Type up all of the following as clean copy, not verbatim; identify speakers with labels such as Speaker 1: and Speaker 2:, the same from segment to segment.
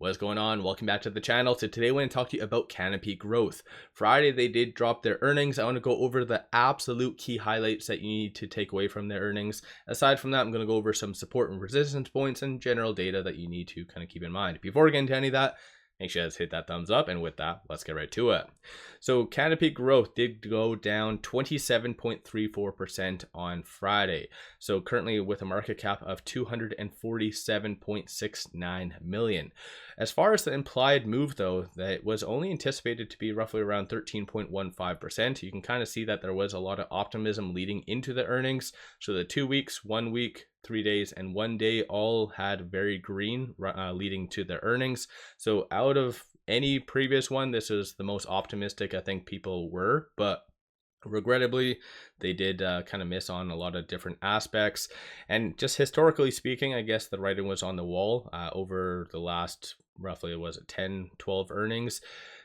Speaker 1: What's going on? Welcome back to the channel. So today I want to talk to you about Canopy Growth. Friday, they did drop their earnings. I want to go over the absolute key highlights that you need to take away from their earnings. Aside from that, I'm going to go over some support and resistance points and general data that you need to kind of keep in mind. Before we get into any of that, make sure to hit that thumbs up, and with that, let's get right to it. So Canopy Growth did go down 27.34% on Friday. So currently with a market cap of 247.69 million. As far as the implied move though, that was only anticipated to be roughly around 13.15%. You can kind of see that there was a lot of optimism leading into the earnings. So the 2 weeks, 1 week, 3 days, and 1 day all had very green leading to the earnings. So out of any previous one, this is the most optimistic I think people were, but regrettably they did kind of miss on a lot of different aspects. And just historically speaking, I guess the writing was on the wall over the last roughly 10-12 earnings.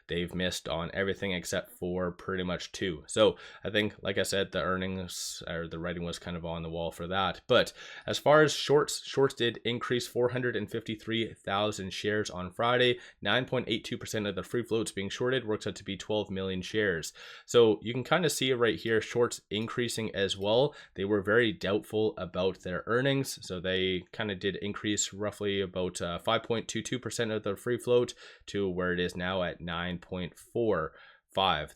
Speaker 1: They've missed on everything except for pretty much 2. So I think, like I said, the earnings or the writing was kind of on the wall for that. But as far as shorts did increase 453,000 shares on Friday. 9.82% of the free floats being shorted works out to be 12 million shares. So you can kind of see it right here, shorts increasing as well. They were very doubtful about their earnings. So they kind of did increase roughly about 5.22% of the free float to where it is now at 9.45.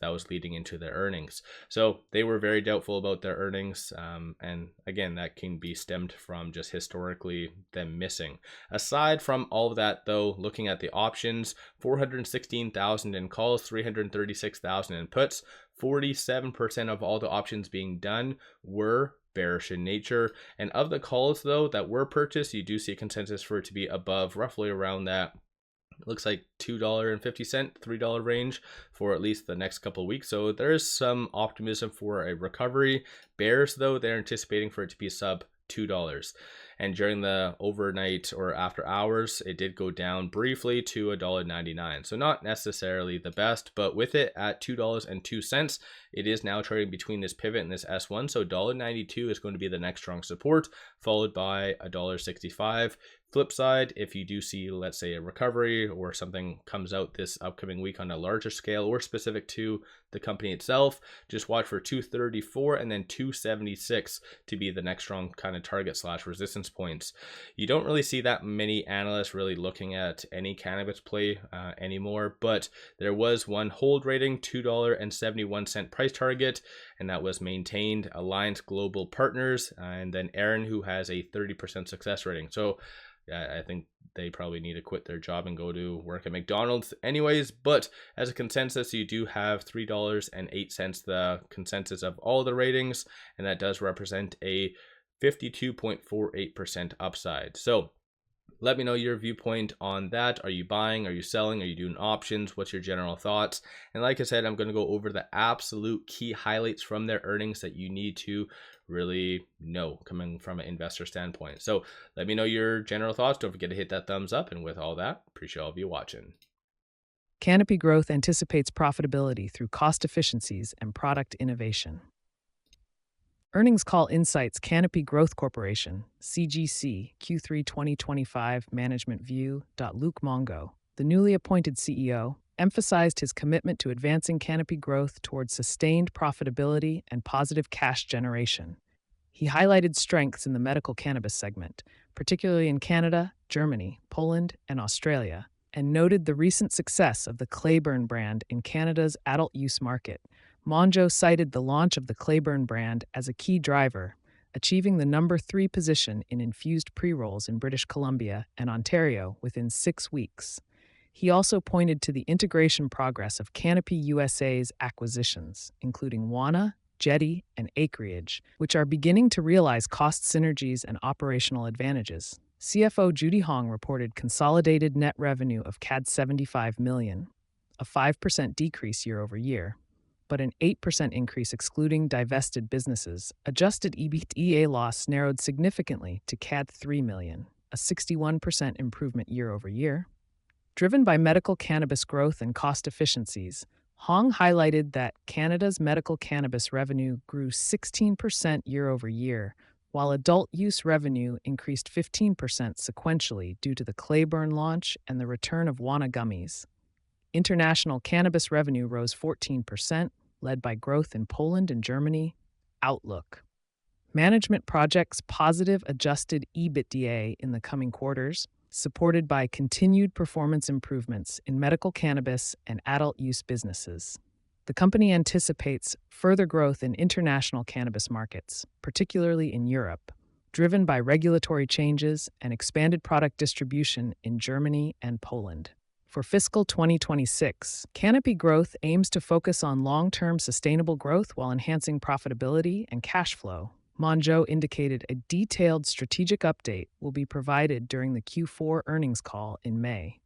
Speaker 1: That was leading into their earnings. So they were very doubtful about their earnings. And again, that can be stemmed from just historically them missing. Aside from all of that though, looking at the options, 416,000 in calls, 336,000 in puts, 47% of all the options being done were bearish in nature. And of the calls though that were purchased, you do see a consensus for it to be above roughly around that. It looks like $2.50, $3 range for at least the next couple of weeks. So there is some optimism for a recovery. Bears, though, they're anticipating for it to be sub $2. And during the overnight or after hours, it did go down briefly to $1.99. So not necessarily the best, but with it at $2.02, it is now trading between this pivot and this S1. So $1.92 is going to be the next strong support, followed by $1.65. Flip side, if you do see, let's say, a recovery or something comes out this upcoming week on a larger scale or specific to the company itself, just watch for 234 and then 276 to be the next strong kind of target / resistance points. You don't really see that many analysts really looking at any cannabis play anymore, but there was one hold rating, $2.71 price target, and that was maintained. Alliance Global Partners, and then Aaron, who has a 30% success rating. So I think they probably need to quit their job and go to work at McDonald's anyways. But as a consensus, you do have $3.08, the consensus of all the ratings, and that does represent a 52.48% upside. So let me know your viewpoint on that. Are you buying? Are you selling? Are you doing options? What's your general thoughts? And like I said, I'm going to go over the absolute key highlights from their earnings that you need to really know coming from an investor standpoint. So let me know your general thoughts. Don't forget to hit that thumbs up. And with all that, appreciate all of you watching.
Speaker 2: Canopy Growth anticipates profitability through cost efficiencies and product innovation. Earnings call insights Canopy Growth Corporation, CGC, Q3 2025 Management View. 𝗪𝗓𝗡𝗡𝗘𝗖𝗧, the newly appointed CEO, emphasized his commitment to advancing Canopy Growth towards sustained profitability and positive cash generation. He highlighted strengths in the medical cannabis segment, particularly in Canada, Germany, Poland, and Australia, and noted the recent success of the 𝗪𝗓𝗡𝗡𝗘𝗖𝗧 brand in Canada's adult use market. 𝗪𝗓𝗧𝗛 cited the launch of the 𝗪𝗓𝗡𝗡𝗧 brand as a key driver, achieving the number 3 position in infused pre-rolls in British Columbia and Ontario within 6 weeks. He also pointed to the integration progress of Canopy USA's acquisitions, including Wana, Jetty, and Acreage, which are beginning to realize cost synergies and operational advantages. CFO Judy Hong reported consolidated net revenue of CAD 75 million, a 5% decrease year over year, but an 8% increase excluding divested businesses. Adjusted EBITDA loss narrowed significantly to CAD 3 million, a 61% improvement year over year. Driven by medical cannabis growth and cost efficiencies, Hong highlighted that Canada's medical cannabis revenue grew 16% year over year, while adult use revenue increased 15% sequentially due to the 𝗪𝗓𝗡 launch and the return of 𝗪𝗓𝗡𝗡𝗘𝗖𝗧 gummies. International cannabis revenue rose 14%, led by growth in Poland and Germany. Outlook. Management projects positive adjusted EBITDA in the coming quarters, supported by continued performance improvements in medical cannabis and adult use businesses. The company anticipates further growth in international cannabis markets, particularly in Europe, driven by regulatory changes and expanded product distribution in Germany and Poland. For fiscal 2026, Canopy Growth aims to focus on long-term sustainable growth while enhancing profitability and cash flow. 𝗪𝗠𝗧𝗛 indicated a detailed strategic update will be provided during the Q4 earnings call in May.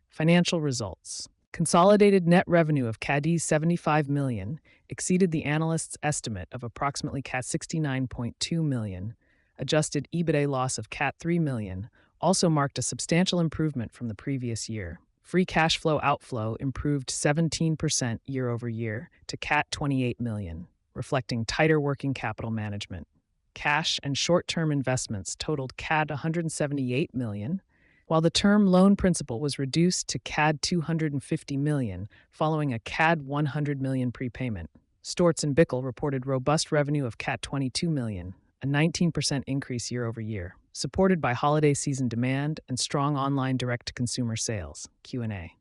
Speaker 2: Financial results. Consolidated net revenue of CAD 75 million exceeded the analyst's estimate of approximately CAD 69.2 million. Adjusted EBITDA loss of CAD 3 million also marked a substantial improvement from the previous year. Free cash flow outflow improved 17% year-over-year to CAD 28 million, reflecting tighter working capital management. Cash and short-term investments totaled CAD 178 million, while the term loan principal was reduced to CAD 250 million following a CAD 100 million prepayment. 𝗪𝗓𝗡𝗘𝗖𝗧 and 𝗪𝗑𝗧𝗏 reported robust revenue of CAD 22 million, a 19% increase year-over-year, supported by holiday season demand and strong online direct-to-consumer sales. Q&A.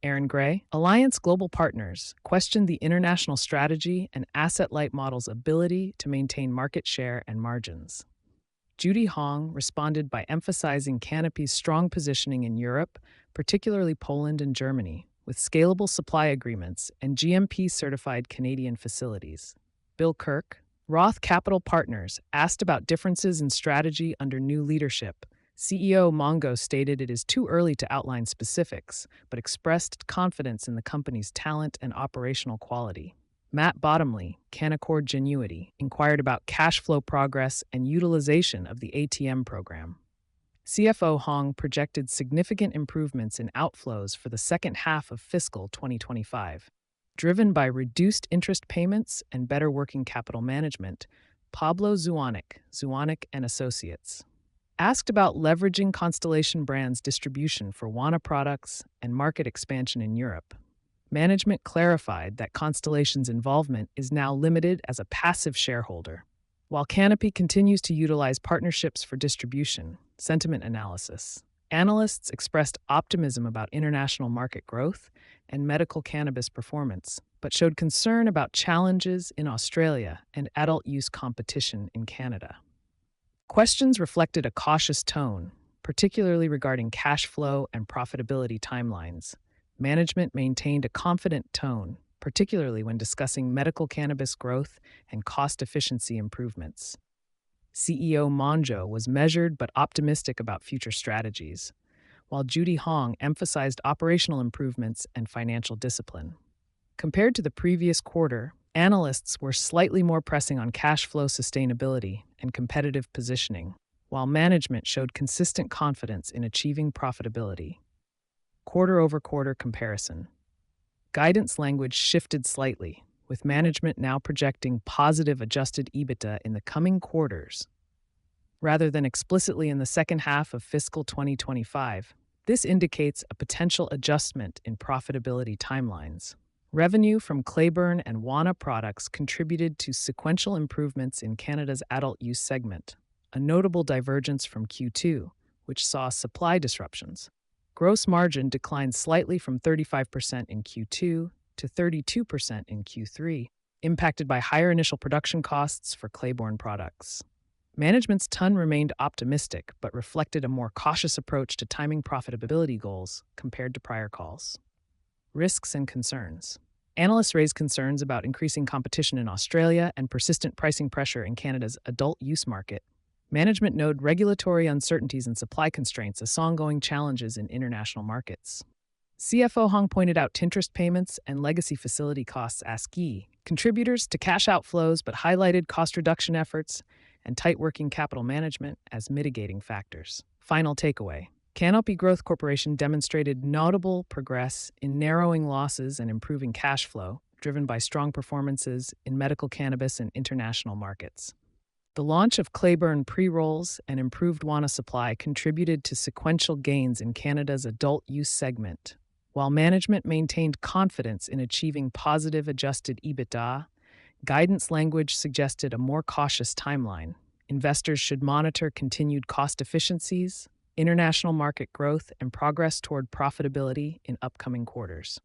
Speaker 2: Aaron Gray, Alliance Global Partners, questioned the international strategy and asset-light model's ability to maintain market share and margins. Judy Hong responded by emphasizing Canopy's strong positioning in Europe, particularly Poland and Germany, with scalable supply agreements and GMP-certified Canadian facilities. Bill Kirk, Roth Capital Partners, asked about differences in strategy under new leadership. CEO Mongo stated it is too early to outline specifics, but expressed confidence in the company's talent and operational quality. Matt Bottomley, Canaccord Genuity, inquired about cash flow progress and utilization of the ATM program. CFO Hong projected significant improvements in outflows for the second half of fiscal 2025. Driven by reduced interest payments and better working capital management, Pablo 𝗪𝗓𝗡𝗃 and Associates, asked about leveraging Constellation Brands' distribution for 𝗪𝗓𝗡 products and market expansion in Europe. Management clarified that Constellation's involvement is now limited as a passive shareholder. While Canopy continues to utilize partnerships for distribution, sentiment analysis, analysts expressed optimism about international market growth and medical cannabis performance, but showed concern about challenges in Australia and adult use competition in Canada. Questions reflected a cautious tone, particularly regarding cash flow and profitability timelines. Management maintained a confident tone, particularly when discussing medical cannabis growth and cost efficiency improvements. CEO 𝗪𝗠𝗧𝗛 was measured but optimistic about future strategies, while Judy Hong emphasized operational improvements and financial discipline. Compared to the previous quarter, analysts were slightly more pressing on cash flow sustainability and competitive positioning, while management showed consistent confidence in achieving profitability. Quarter-over-quarter comparison. Guidance language shifted slightly, with management now projecting positive adjusted EBITDA in the coming quarters, rather than explicitly in the second half of fiscal 2025. This indicates a potential adjustment in profitability timelines. Revenue from 𝗪𝗓𝗡 and 𝗪𝗓𝗡 products contributed to sequential improvements in Canada's adult use segment, a notable divergence from Q2, which saw supply disruptions. Gross margin declined slightly from 35% in Q2 to 32% in Q3, impacted by higher initial production costs for 𝗪𝗓𝗡 products. Management's tone remained optimistic but reflected a more cautious approach to timing profitability goals compared to prior calls. Risks and concerns. Analysts raised concerns about increasing competition in Australia and persistent pricing pressure in Canada's adult use market. Management noted regulatory uncertainties and supply constraints as ongoing challenges in international markets. CFO Hong pointed out interest payments and legacy facility costs as key contributors to cash outflows, but highlighted cost reduction efforts and tight working capital management as mitigating factors. Final takeaway. Canopy Growth Corporation demonstrated notable progress in narrowing losses and improving cash flow, driven by strong performances in medical cannabis and international markets. The launch of Clayburn pre-rolls and improved wana supply contributed to sequential gains in Canada's adult use segment. While management maintained confidence in achieving positive adjusted EBITDA, guidance language suggested a more cautious timeline. Investors should monitor continued cost efficiencies, international market growth, and progress toward profitability in upcoming quarters.